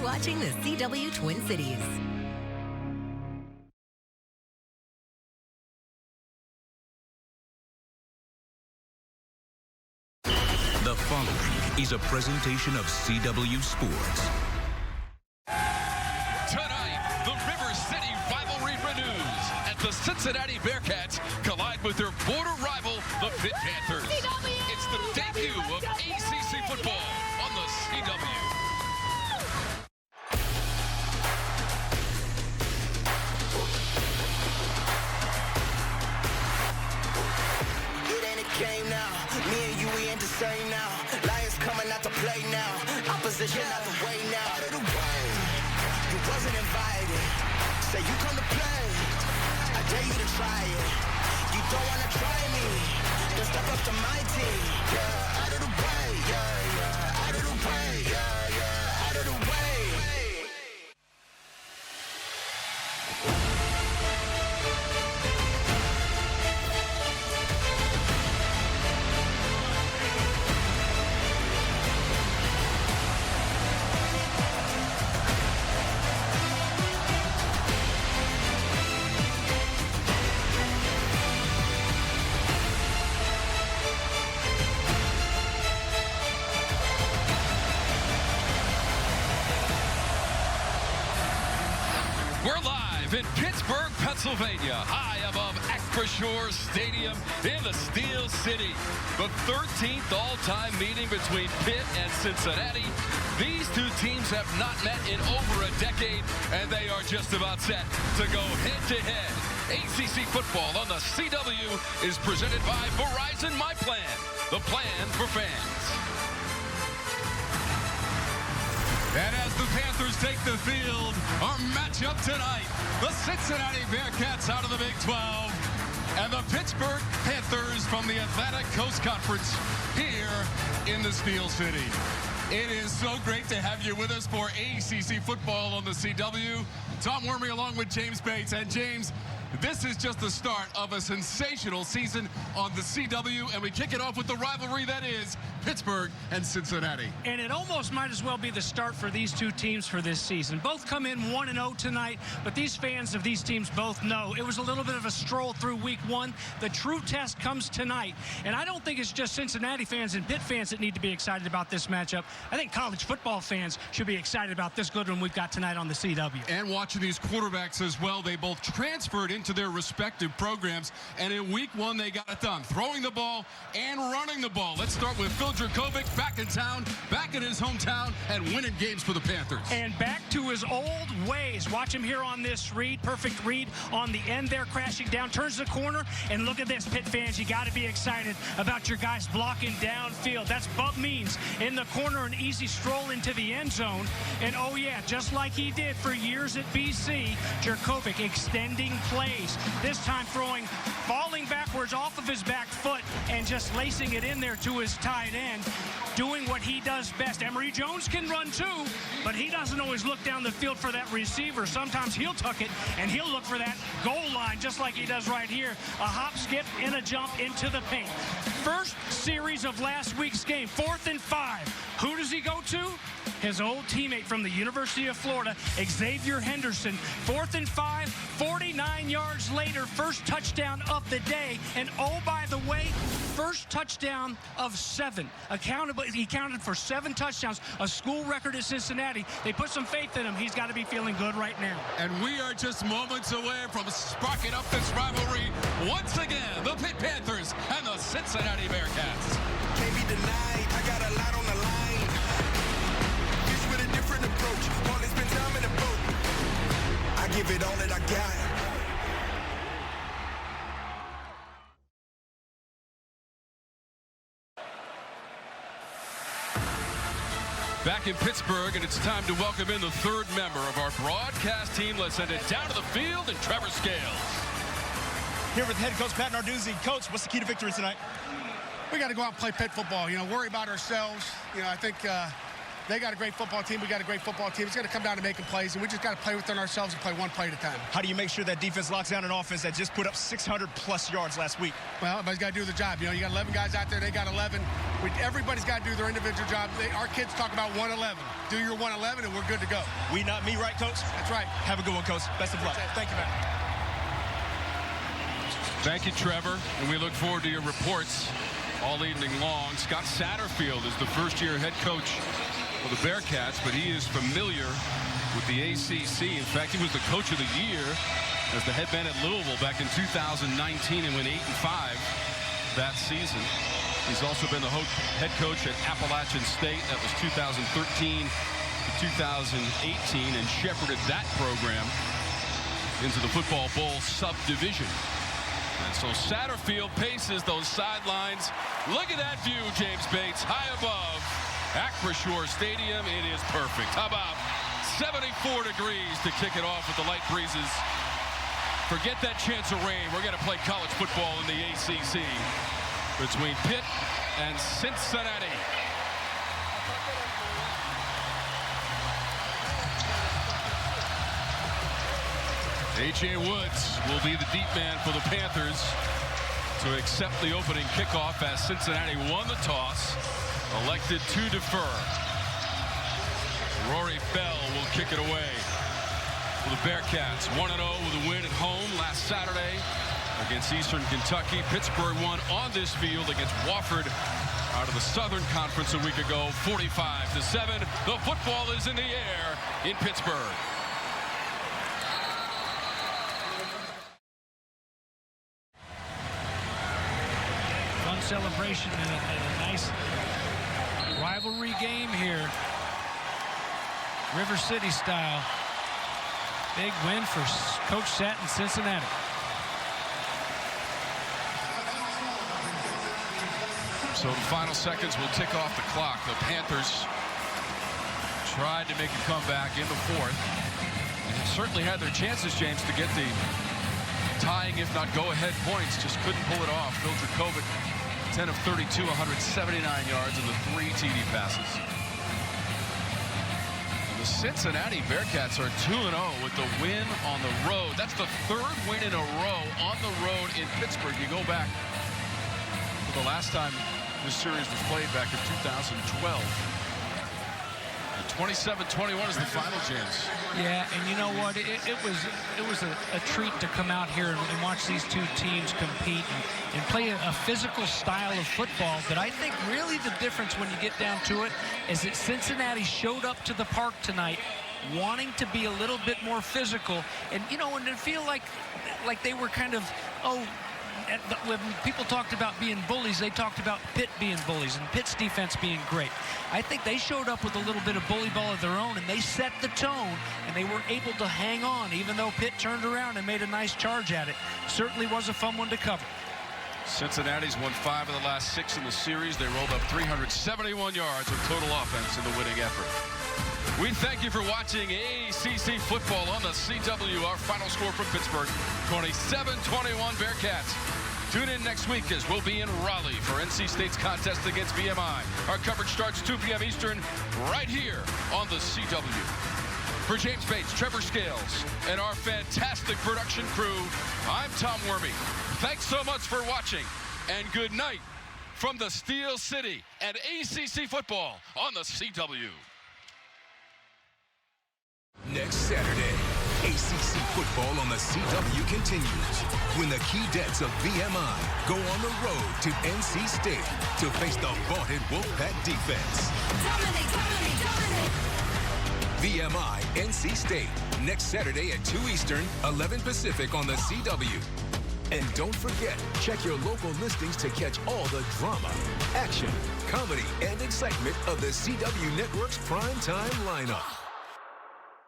watching the CW Twin Cities. The following is a presentation of CW Sports. Tonight, the River City rivalry renews as the Cincinnati Bearcats collide with their border rival, the Pitt Panthers. It's the debut of ACC football on the CW. It ain't a game now. Me and you, we ain't the same now. Lions coming out to play now. Opposition out the way now. Out of the way. You wasn't invited. Say you come to play. I dare you to try it. You don't wanna try me. Then step up to my team. Yeah, out of the way. Yeah, yeah. Out of the way. Yeah, yeah. Out of the way. We're live in Pittsburgh, Pennsylvania, high above Acrisure Stadium in the Steel City. The 13th all-time meeting between Pitt and Cincinnati. These two teams have not met in over a decade, and they are just about set to go head-to-head. ACC football on the CW is presented by Verizon My Plan, the plan for fans. And as the Panthers take the field, our matchup tonight, the Cincinnati Bearcats out of the Big 12 and the Pittsburgh Panthers from the Atlantic Coast Conference here in the Steel City. It is so great to have you with us for ACC football on the CW. Tom Wormy along with James Bates. And James, this is just the start of a sensational season on the CW, and we kick it off with the rivalry that is Pittsburgh and Cincinnati. And it almost might as well be the start for these two teams for this season. Both come in 1-0 tonight, but these fans of these teams both know it was a little bit of a stroll through week one. The true test comes tonight, and I don't think it's just Cincinnati fans and Pitt fans that need to be excited about this matchup. I think college football fans should be excited about this good one we've got tonight on the CW. And watching these quarterbacks as well, they both transferred into their respective programs, and in week one they got it done, throwing the ball and running the ball. Let's start with Phil Dracovic, back in town, back in his hometown, and winning games for the Panthers. And back to his old ways. Watch him here on this read, perfect read on the end there, crashing down, turns the corner, and look at this, Pitt fans, you got to be excited about your guys blocking downfield. That's Bub Means in the corner, an easy stroll into the end zone, and oh yeah, just like he did for years at BC, Dracovic extending plays, this time falling backwards off of his back foot and just lacing it in there to his tight end, doing what he does best. Emory Jones can run too, but he doesn't always look down the field for that receiver. Sometimes he'll tuck it and he'll look for that goal line just like he does right here. A hop, skip, and a jump into the paint. First series of last week's game, 4th and 5. Who does he go to? His old teammate from the University of Florida, Xavier Henderson. 4th and 5, 49 yards later, first touchdown of the day. And oh, by the way, first touchdown of 7. He counted for 7 touchdowns, a school record at Cincinnati. They put some faith in him. He's got to be feeling good right now. And we are just moments away from sparking up this rivalry once again. The Pitt Panthers and the Cincinnati Bearcats. Can't be denied. I got a lot on the line. This with a different approach. Only spend time in the boat. I give it all that I got. Back in Pittsburgh, and it's time to welcome in the third member of our broadcast team. Let's send it down to the field, and Trevor Scales. Here with head coach Pat Narduzzi. Coach, what's the key to victory tonight? We got to go out and play Pitt football. Worry about ourselves. I think They got a great football team. We got a great football team. It's going to come down to making plays, and we just got to play within ourselves and play one play at a time. How do you make sure that defense locks down an offense that just put up 600-plus yards last week? Well, everybody's got to do the job. You know, you got 11 guys out there. They got 11. Everybody's got to do their individual job. Our kids talk about 111. Do your 111, and we're good to go. We not me, right, Coach? That's right. Have a good one, Coach. Best of luck. Thank you, man. Thank you, Trevor. And we look forward to your reports all evening long. Scott Satterfield is the first-year head coach for the Bearcats, but he is familiar with the ACC. In fact, he was the coach of the year as the head man at Louisville back in 2019 and went 8-5 that season. He's also been the head coach at Appalachian State. That was 2013 to 2018, and shepherded that program into the Football Bowl subdivision. And so Satterfield paces those sidelines. Look at that view, James Bates, high above Acrisure Stadium. It is perfect. How about 74 degrees to kick it off with the light breezes? Forget that chance of rain. We're going to play college football in the ACC between Pitt and Cincinnati. A.J. Woods will be the deep man for the Panthers to accept the opening kickoff as Cincinnati won the toss, elected to defer. Rory Bell will kick it away for the Bearcats. 1-0 with a win at home last Saturday against Eastern Kentucky. Pittsburgh won on this field against Wofford out of the Southern Conference a week ago, 45-7. The football is in the air in Pittsburgh. Fun celebration and a nice rivalry game here. River City style. Big win for Coach Sat in Cincinnati. So the final seconds will tick off the clock. The Panthers tried to make a comeback in the fourth. And certainly had their chances, James, to get the tying, if not go-ahead points. Just couldn't pull it off. Phil Dracovic, 10 of 32, 179 yards, and the 3 TD passes. The Cincinnati Bearcats are 2-0 with the win on the road. That's the 3rd win in a row on the road in Pittsburgh. You go back to the last time this series was played back in 2012. 27-21 is the final, James. Yeah, and you know what? It was a treat to come out here and watch these two teams compete and play a physical style of football. But I think really the difference when you get down to it is that Cincinnati showed up to the park tonight wanting to be a little bit more physical. And, you know, when it feel like they were kind of, when people talked about being bullies, they talked about Pitt being bullies and Pitt's defense being great. I think they showed up with a little bit of bully ball of their own, and they set the tone, and they were able to hang on, even though Pitt turned around and made a nice charge at it. Certainly was a fun one to cover. Cincinnati's won 5 of the last 6 in the series. They rolled up 371 yards of total offense in the winning effort. We thank you for watching ACC football on the CW. Our final score from Pittsburgh, 27-21 Bearcats. Tune in next week as we'll be in Raleigh for NC State's contest against VMI. Our coverage starts 2 p.m. Eastern right here on the CW. For James Bates, Trevor Scales, and our fantastic production crew, I'm Tom Wormy. Thanks so much for watching, and good night from the Steel City and ACC football on the CW. Next Saturday, ACC football on the CW continues when the Keydets of VMI go on the road to NC State to face the vaunted Wolfpack defense. VMI, NC State, next Saturday at 2 Eastern, 11 Pacific on the CW. And don't forget, check your local listings to catch all the drama, action, comedy, and excitement of the CW Network's primetime lineup.